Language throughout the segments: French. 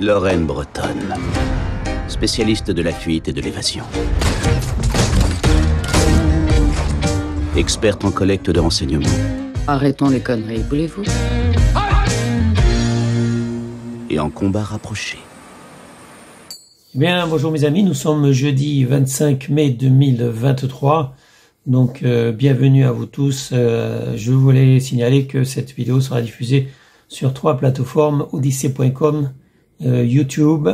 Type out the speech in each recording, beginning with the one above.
Lorraine Breton, spécialiste de la fuite et de l'évasion. Experte en collecte de renseignements. Arrêtons les conneries, voulez-vous? Et en combat rapproché. Bien, bonjour mes amis, nous sommes jeudi 25 mai 2023. Donc, bienvenue à vous tous. Je voulais signaler que cette vidéo sera diffusée sur 3 plateformes, odyssey.com, YouTube,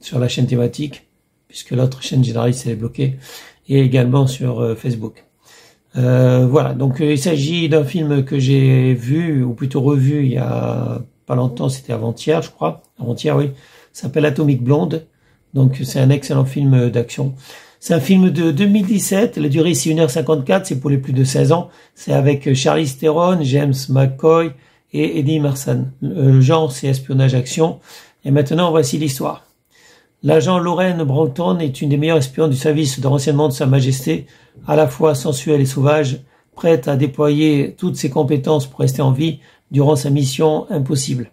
sur la chaîne thématique, puisque l'autre chaîne généraliste est bloquée, et également sur Facebook. Voilà, donc il s'agit d'un film que j'ai vu, ou plutôt revu, il y a pas longtemps, c'était avant-hier, je crois. Avant-hier, oui. Ça s'appelle Atomic Blonde. Donc, c'est un excellent film d'action. C'est un film de 2017. La durée, c'est 1h54. C'est pour les plus de 16 ans. C'est avec Charlize Theron, James McAvoy et Eddie Marsan. Le genre, c'est espionnage-action. Et maintenant, voici l'histoire. L'agent Lorraine Breton est une des meilleures espionnes du service de renseignement de Sa Majesté, à la fois sensuelle et sauvage, prête à déployer toutes ses compétences pour rester en vie durant sa mission impossible.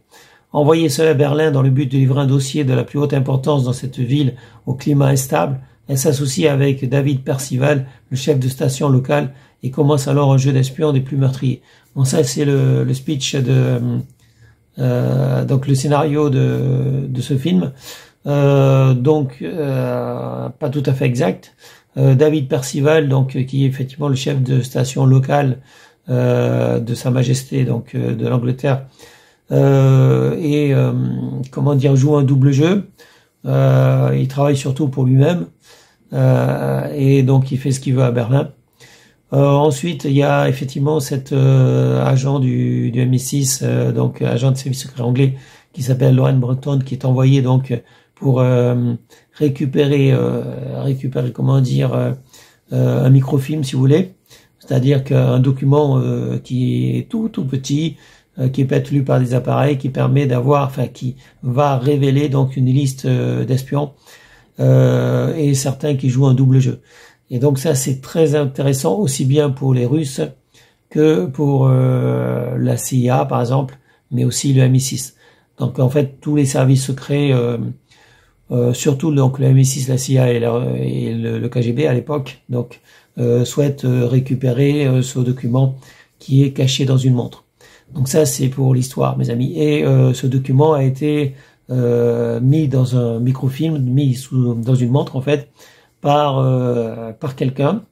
Envoyée seule à Berlin dans le but de livrer un dossier de la plus haute importance dans cette ville au climat instable, elle s'associe avec David Percival, le chef de station locale, et commence alors un jeu d'espion des plus meurtriers. Bon, ça c'est le speech donc le scénario de ce film. Pas tout à fait exact. David Percival, donc qui est effectivement le chef de station locale de Sa Majesté, donc de l'Angleterre, comment dire, joue un double jeu. Il travaille surtout pour lui-même, et donc il fait ce qu'il veut à Berlin. Ensuite, il y a effectivement cet agent du MI6, donc agent de service secret anglais, qui s'appelle Lorraine Breton, qui est envoyé donc pour récupérer comment dire, un microfilm, si vous voulez, c'est-à-dire qu'un document qui est tout petit, qui peut être lu par des appareils, qui permet d'avoir, qui va révéler donc une liste d'espions, et certains qui jouent un double jeu. Et donc ça, c'est très intéressant aussi bien pour les Russes que pour la CIA par exemple, mais aussi le MI6. Donc en fait, tous les services secrets, surtout donc le MI6, la CIA et le KGB à l'époque, donc souhaitent récupérer ce document qui est caché dans une montre. Donc ça, c'est pour l'histoire, mes amis. Et ce document a été mis dans un microfilm, dans une montre en fait, par quelqu'un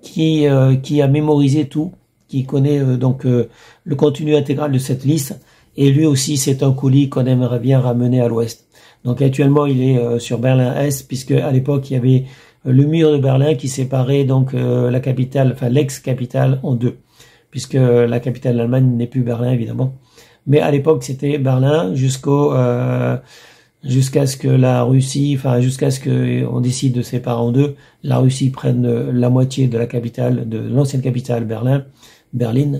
qui a mémorisé tout, qui connaît donc le contenu intégral de cette liste. Et lui aussi, c'est un colis qu'on aimerait bien ramener à l'ouest. Donc actuellement, il est sur Berlin-Est, puisque à l'époque, il y avait le mur de Berlin qui séparait donc la capitale, l'ex-capitale en deux, puisque la capitale de l'Allemagne n'est plus Berlin, évidemment. Mais à l'époque, c'était Berlin jusqu'à ce que la Russie, jusqu'à ce que on décide de séparer en deux, la Russie prenne la moitié de la capitale, de l'ancienne capitale Berlin,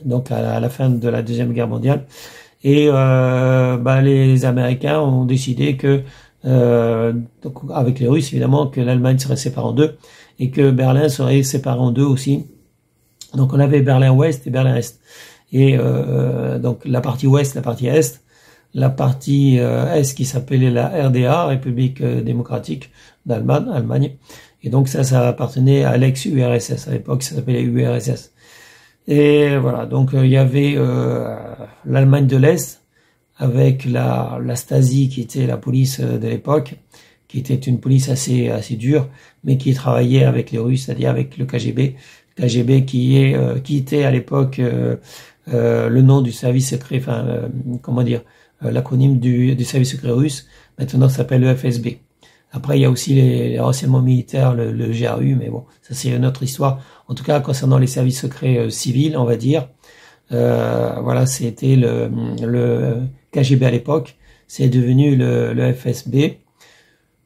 donc à la fin de la Deuxième Guerre mondiale. Et les Américains ont décidé que, donc avec les Russes évidemment, que l'Allemagne serait séparée en deux et que Berlin serait séparé en deux aussi. Donc on avait Berlin-Ouest et Berlin-Est. Et donc la partie Ouest, la partie Est, la partie Est qui s'appelait la RDA, République démocratique d'Allemagne. Et donc ça appartenait à l'ex-URSS. À l'époque, ça s'appelait URSS. Et voilà, donc il y avait l'Allemagne de l'Est avec la Stasi qui était la police de l'époque, qui était une police assez dure, mais qui travaillait avec les Russes, c'est-à-dire avec le KGB. KGB qui était à l'époque le nom du service secret, l'acronyme du service secret russe. Maintenant, ça s'appelle le FSB. Après, il y a aussi les renseignements militaires, le GRU, mais bon, ça c'est une autre histoire. En tout cas, concernant les services secrets civils, on va dire, voilà, c'était le KGB à l'époque, c'est devenu le FSB.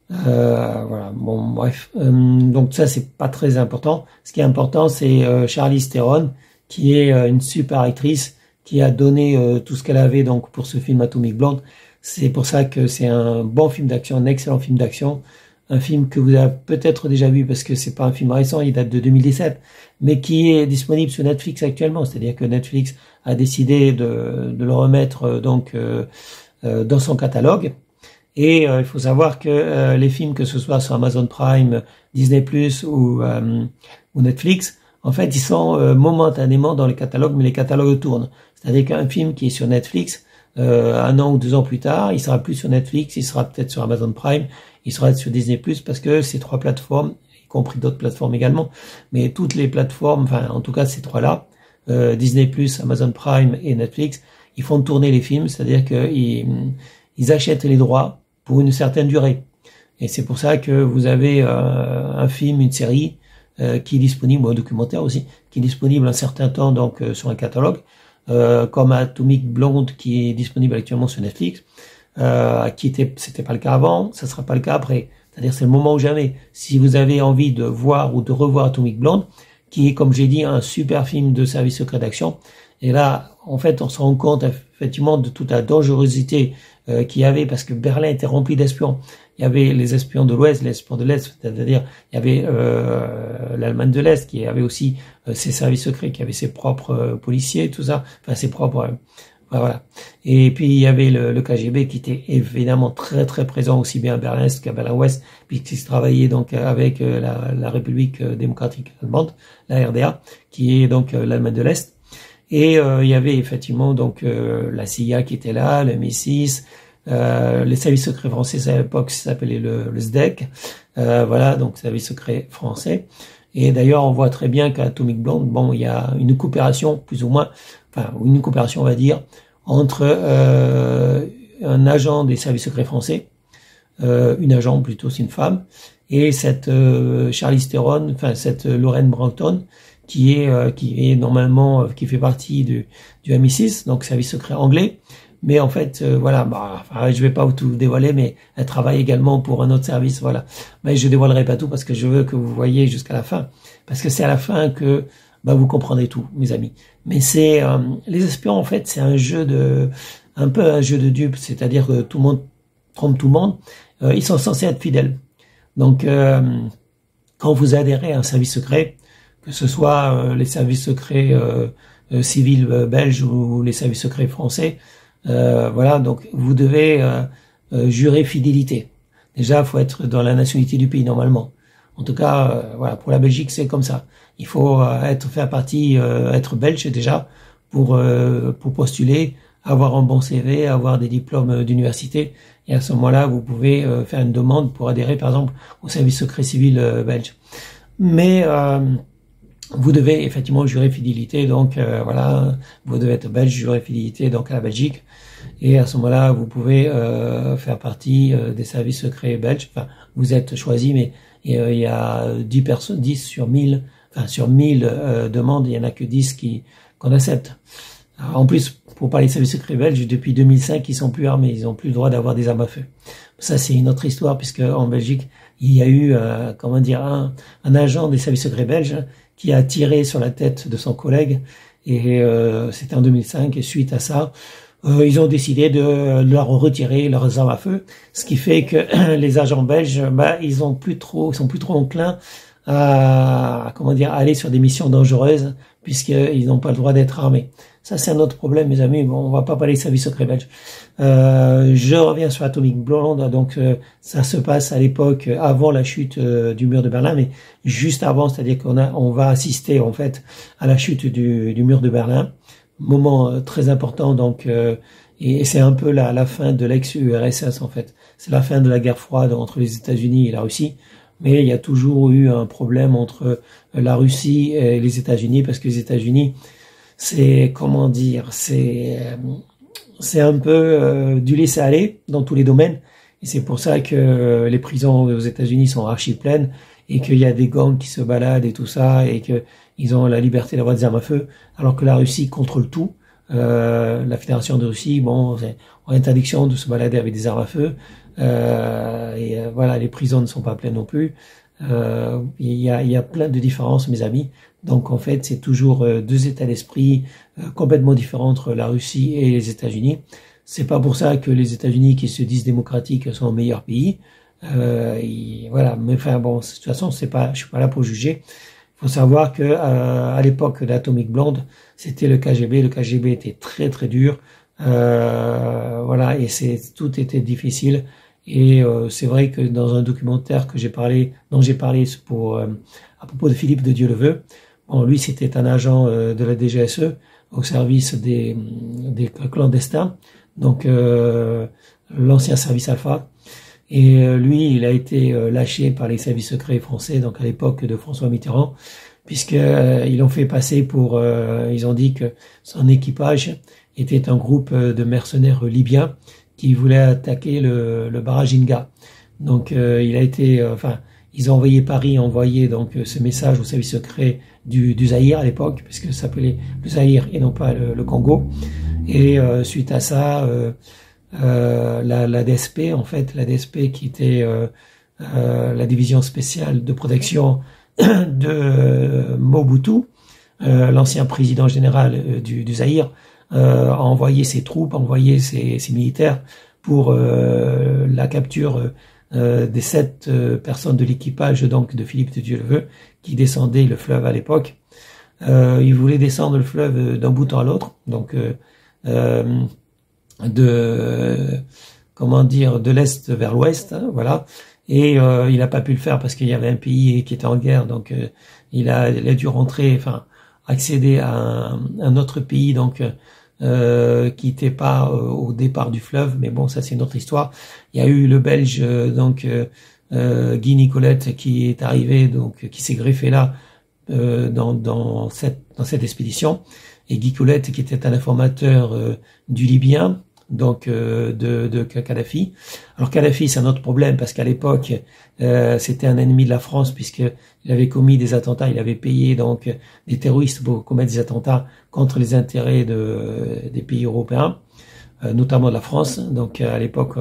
Voilà, bon, bref. Donc ça, c'est pas très important. Ce qui est important, c'est Charlize Theron, qui est une super actrice, qui a donné tout ce qu'elle avait donc pour ce film Atomic Blonde. C'est pour ça que c'est un bon film d'action, un excellent film d'action, un film que vous avez peut-être déjà vu parce que c'est pas un film récent, il date de 2017, mais qui est disponible sur Netflix actuellement. C'est-à-dire que Netflix a décidé de le remettre dans son catalogue. Et il faut savoir que les films, que ce soit sur Amazon Prime, Disney+ ou Netflix, en fait, ils sont momentanément dans les catalogues, mais les catalogues tournent. C'est-à-dire qu'un film qui est sur Netflix, 1 an ou 2 ans plus tard, il sera plus sur Netflix, il sera peut-être sur Amazon Prime, il sera sur Disney+, parce que ces 3 plateformes, y compris d'autres plateformes également, mais toutes les plateformes, enfin en tout cas ces 3-là, Disney+, Amazon Prime et Netflix, ils font tourner les films, c'est-à-dire qu'ils achètent les droits pour une certaine durée. Et c'est pour ça que vous avez un film, une série qui est disponible, ou un documentaire aussi, qui est disponible un certain temps donc sur un catalogue, comme Atomic Blonde qui est disponible actuellement sur Netflix, c'était pas le cas avant, ça sera pas le cas après. C'est-à-dire c'est le moment ou jamais. Si vous avez envie de voir ou de revoir Atomic Blonde, qui est, comme j'ai dit, un super film de service secret d'action, et là, en fait, on se rend compte effectivement de toute la dangerosité qu'il y avait, parce que Berlin était rempli d'espions. Il y avait les espions de l'Ouest, les espions de l'Est, c'est-à-dire il y avait l'Allemagne de l'Est, qui avait aussi ses services secrets, qui avait ses propres policiers, tout ça, enfin ses propres... voilà. Et puis il y avait le KGB qui était évidemment très très présent aussi bien à Berlin-Est qu'à Berlin-Ouest, puisqu'il travaillait donc avec la République démocratique allemande, la RDA, qui est donc l'Allemagne de l'Est. Et il y avait effectivement donc la CIA qui était là, le MI6, les services secrets français à l'époque s'appelait le SDEC, voilà, donc service secret français. Et d'ailleurs on voit très bien qu'à Atomic Blonde, bon, il y a une coopération plus ou moins, enfin une coopération on va dire entre un agent des services secrets français, une agent plutôt, c'est une femme, et cette Charlize Theron, enfin cette Lorraine Bracton, qui est normalement, qui fait partie du MI6, donc service secret anglais. Mais en fait, voilà, je vais pas tout dévoiler, mais elle travaille également pour un autre service, voilà. Mais je dévoilerai pas tout parce que je veux que vous voyez jusqu'à la fin, parce que c'est à la fin que vous comprendrez tout, mes amis. Mais c'est les espions, en fait, c'est un peu un jeu de dupes, c'est-à-dire que tout le monde trompe tout le monde. Ils sont censés être fidèles. Donc, quand vous adhérez à un service secret, que ce soit les services secrets civils belges ou les services secrets français, voilà, donc vous devez jurer fidélité. Déjà, il faut être dans la nationalité du pays normalement. En tout cas, voilà, pour la Belgique, c'est comme ça. Il faut être belge déjà pour postuler, avoir un bon CV, avoir des diplômes d'université. Et à ce moment-là, vous pouvez faire une demande pour adhérer, par exemple, au service secret civil belge. Mais vous devez effectivement jurer fidélité, donc voilà, vous devez être belge, jurer fidélité donc à la Belgique, et à ce moment-là, vous pouvez faire partie des services secrets belges. Enfin, vous êtes choisi, mais il y a 10 sur 1000, enfin sur 1000 demandes, il y en a que 10 qu'on accepte. Alors, en plus, pour parler des services secrets belges, depuis 2005, ils sont plus armés, ils n'ont plus le droit d'avoir des armes à feu. Ça, c'est une autre histoire, puisque en Belgique, il y a eu, un agent des services secrets belges qui a tiré sur la tête de son collègue, et c'était en 2005, et suite à ça, ils ont décidé de leur retirer leurs armes à feu, ce qui fait que les agents belges, ils sont plus trop enclins à aller sur des missions dangereuses, puisqu'ils n'ont pas le droit d'être armés. Ça, c'est un autre problème, mes amis. Bon, on va pas parler de services secrets belges. Je reviens sur Atomic Blonde. Donc, ça se passe à l'époque avant la chute du mur de Berlin, mais juste avant, c'est-à-dire on va assister en fait à la chute du mur de Berlin. Moment très important, donc, et c'est un peu la fin de l'ex-URSS en fait. C'est la fin de la guerre froide entre les États-Unis et la Russie. Mais il y a toujours eu un problème entre la Russie et les États-Unis, parce que les États-Unis, c'est un peu du laisser-aller dans tous les domaines, et c'est pour ça que les prisons aux États-Unis sont archi pleines, et qu'il y a des gangs qui se baladent et tout ça, et que ils ont la liberté d'avoir des armes à feu, alors que la Russie contrôle tout. La Fédération de Russie, bon, ont interdiction de se balader avec des armes à feu. Voilà, les prisons ne sont pas pleines non plus. Il y a plein de différences, mes amis. Donc en fait, c'est toujours deux états d'esprit complètement différents entre la Russie et les États-Unis. C'est pas pour ça que les États-Unis, qui se disent démocratiques, sont le meilleur pays. Voilà, mais enfin bon, de toute façon, je suis pas là pour juger. Il faut savoir que à l'époque d'Atomic Blonde, c'était le KGB. Le KGB était très très dur. Voilà, et tout était difficile. Et c'est vrai que dans un documentaire dont j'ai parlé à propos de Philippe de Dieuleveux, bon, lui c'était un agent de la DGSE au service des clandestins, donc l'ancien service Alpha. Et lui, il a été lâché par les services secrets français, donc à l'époque de François Mitterrand, puisque ils l'ont fait passer pour, ils ont dit que son équipage était un groupe de mercenaires libyens qui voulaient attaquer le barrage Inga. Donc il a été, ils ont envoyé Paris, envoyé donc ce message au service secret du Zaïre à l'époque, puisque ça s'appelait le Zaïre et non pas le Congo. Et suite à ça, la DSP, en fait, la DSP qui était la division spéciale de protection de Mobutu, l'ancien président général du Zaïre, a envoyé ses troupes, a envoyé ses militaires pour la capture des 7 personnes de l'équipage donc de Philippe de Dieuleveux qui descendaient le fleuve à l'époque. Ils voulaient descendre le fleuve d'un bout à l'autre, donc de l'est vers l'ouest, hein, voilà. Et il n'a pas pu le faire parce qu'il y avait un pays qui était en guerre, donc il a dû rentrer, accéder à un autre pays, donc qui n'était pas au départ du fleuve, mais bon, ça c'est une autre histoire. Il y a eu le Belge, Guy Nicolette, qui est arrivé, donc qui s'est greffé là dans cette expédition, et Guy Nicolette qui était un informateur du Libyen, donc de Kadhafi. Alors Kadhafi, c'est un autre problème parce qu'à l'époque c'était un ennemi de la France puisqu'il avait commis des attentats, il avait payé donc des terroristes pour commettre des attentats contre les intérêts des pays européens, notamment de la France. Donc à l'époque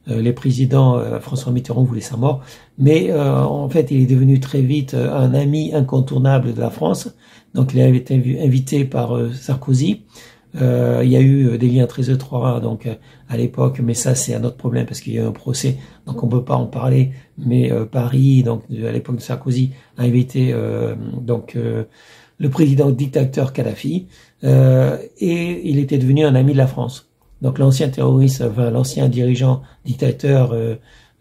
les présidents François Mitterrand voulaient sa mort, mais en fait il est devenu très vite un ami incontournable de la France. Donc il avait été invité par Sarkozy. Il y a eu des liens très étroits donc à l'époque, mais ça c'est un autre problème parce qu'il y a eu un procès, donc on peut pas en parler. Mais Paris, donc à l'époque de Sarkozy, a invité le président dictateur Kadhafi, et il était devenu un ami de la France. Donc l'ancien terroriste, l'ancien dirigeant dictateur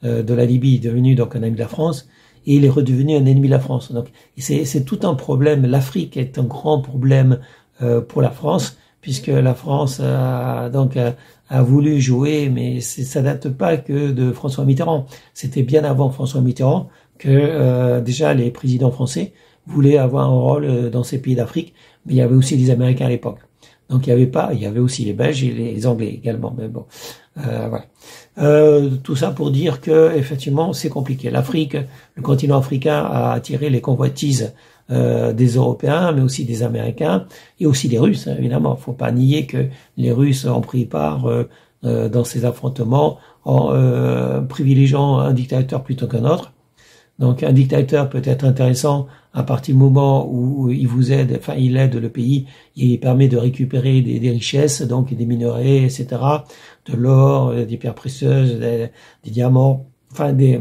de la Libye est devenu donc un ami de la France, et il est redevenu un ennemi de la France. Donc c'est tout un problème. L'Afrique est un grand problème pour la France, puisque la France a voulu jouer, mais ça date pas que de François Mitterrand. C'était bien avant François Mitterrand que déjà les présidents français voulaient avoir un rôle dans ces pays d'Afrique, mais il y avait aussi les Américains à l'époque. Donc il y avait aussi les Belges et les Anglais également. Mais bon, voilà. Tout ça pour dire que effectivement c'est compliqué. L'Afrique, le continent africain a attiré les convoitises des Européens, mais aussi des Américains et aussi des Russes, hein, évidemment. Faut pas nier que les Russes ont pris part dans ces affrontements en privilégiant un dictateur plutôt qu'un autre. Donc un dictateur peut être intéressant à partir du moment où il vous aide, il aide le pays, il permet de récupérer des richesses, donc des minerais, etc., de l'or, des pierres précieuses, des diamants, des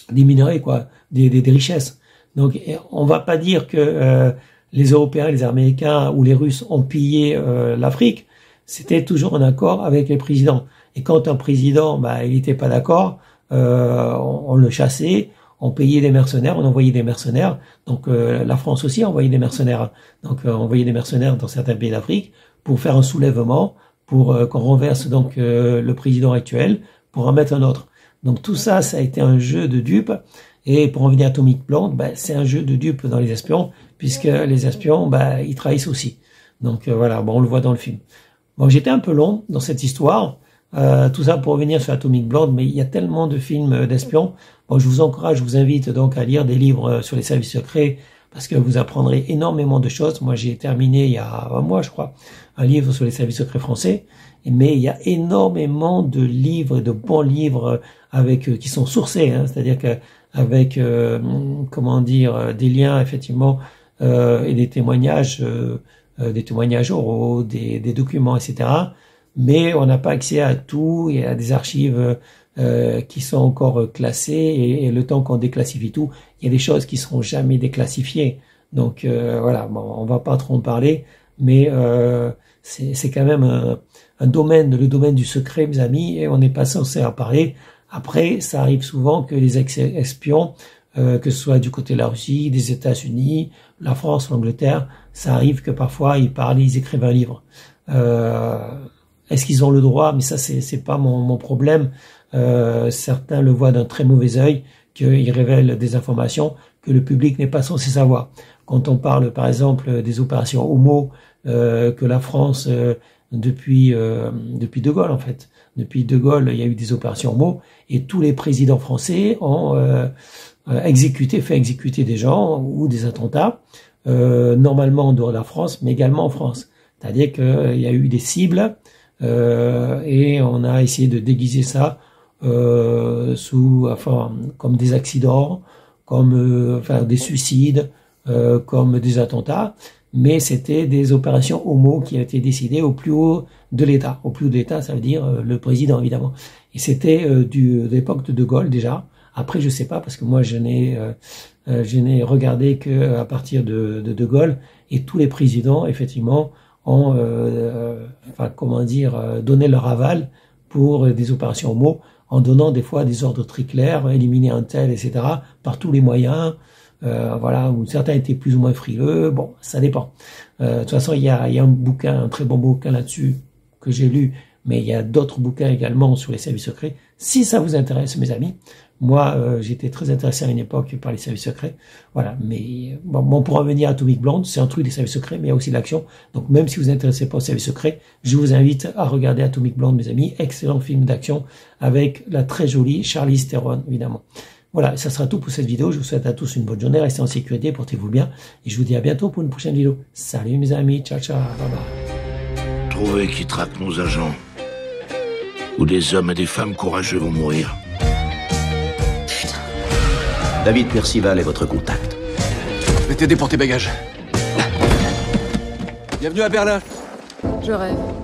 minerais, quoi, des richesses. Donc on va pas dire que les Européens, les Américains ou les Russes ont pillé l'Afrique. C'était toujours en accord avec les présidents. Et quand un président, il n'était pas d'accord, on le chassait. On payait des mercenaires, on envoyait des mercenaires. Donc la France aussi a envoyé des mercenaires. Donc on envoyait des mercenaires dans certains pays d'Afrique pour faire un soulèvement, pour qu'on renverse donc le président actuel, pour en mettre un autre. Donc tout ça, ça a été un jeu de dupes. Et pour en venir à Atomic Blonde, c'est un jeu de dupes dans les espions, puisque les espions, ils trahissent aussi. Donc voilà, on le voit dans le film. Bon, j'étais un peu long dans cette histoire. Tout ça pour revenir sur Atomic Blonde, mais il y a tellement de films d'espions. Bon, je vous invite donc à lire des livres sur les services secrets, parce que vous apprendrez énormément de choses. Moi, j'ai terminé il y a un mois, je crois, un livre sur les services secrets français. Mais il y a énormément de livres, de bons livres qui sont sourcés, hein, c'est-à-dire que avec des liens effectivement et des témoignages oraux, des documents, etc. Mais on n'a pas accès à tout et à des archives qui sont encore classées, et le temps qu'on déclassifie tout, il y a des choses qui seront jamais déclassifiées. Donc voilà, on va pas trop en parler, mais c'est quand même un domaine, le domaine du secret, mes amis, et on n'est pas censé en parler, Après, ça arrive souvent que les espions, que ce soit du côté de la Russie, des États-Unis, la France, l'Angleterre, ça arrive que parfois ils parlent, ils écrivent un livre. Est-ce qu'ils ont le droit? Mais ça, c'est pas mon problème. Certains le voient d'un très mauvais œil, qu'ils révèlent des informations que le public n'est pas censé savoir. Quand on parle, par exemple, des opérations Homo, que la France, depuis De Gaulle, en fait, depuis De Gaulle, il y a eu des opérations Homo, et tous les présidents français ont fait exécuter des gens ou des attentats, normalement en dehors de la France, mais également en France. C'est-à-dire qu'il y a eu des cibles, et on a essayé de déguiser ça comme des accidents, comme des suicides, comme des attentats, mais c'était des opérations Homo qui ont été décidées au plus haut de l'État. Au plus haut de l'État, ça veut dire le président, évidemment. Et c'était de l'époque de Gaulle déjà. Après, je sais pas, parce que moi, je n'ai regardé que à partir de Gaulle, et tous les présidents, effectivement, ont, donné leur aval pour des opérations Homo, en donnant des fois des ordres très clairs, éliminer un tel, etc., par tous les moyens, où certains étaient plus ou moins frileux, bon, ça dépend. De toute façon, il y a un très bon bouquin là-dessus, que j'ai lu, mais il y a d'autres bouquins également sur les services secrets. Si ça vous intéresse, mes amis, moi, j'étais très intéressé à une époque par les services secrets. Voilà, mais on pourra venir à Atomic Blonde, c'est un truc des services secrets, mais il y a aussi l'action. Donc même si vous vous intéressez pas aux services secrets, je vous invite à regarder Atomic Blonde, mes amis. Excellent film d'action avec la très jolie Charlize Theron, évidemment. Voilà, ça sera tout pour cette vidéo. Je vous souhaite à tous une bonne journée, restez en sécurité, portez-vous bien, et je vous dis à bientôt pour une prochaine vidéo. Salut mes amis, ciao ciao, bye bye. Trouvez qui traque nos agents, ou des hommes et des femmes courageux vont mourir. David Percival est votre contact. Je vais t'aider pour tes bagages. Bienvenue à Berlin. Je rêve.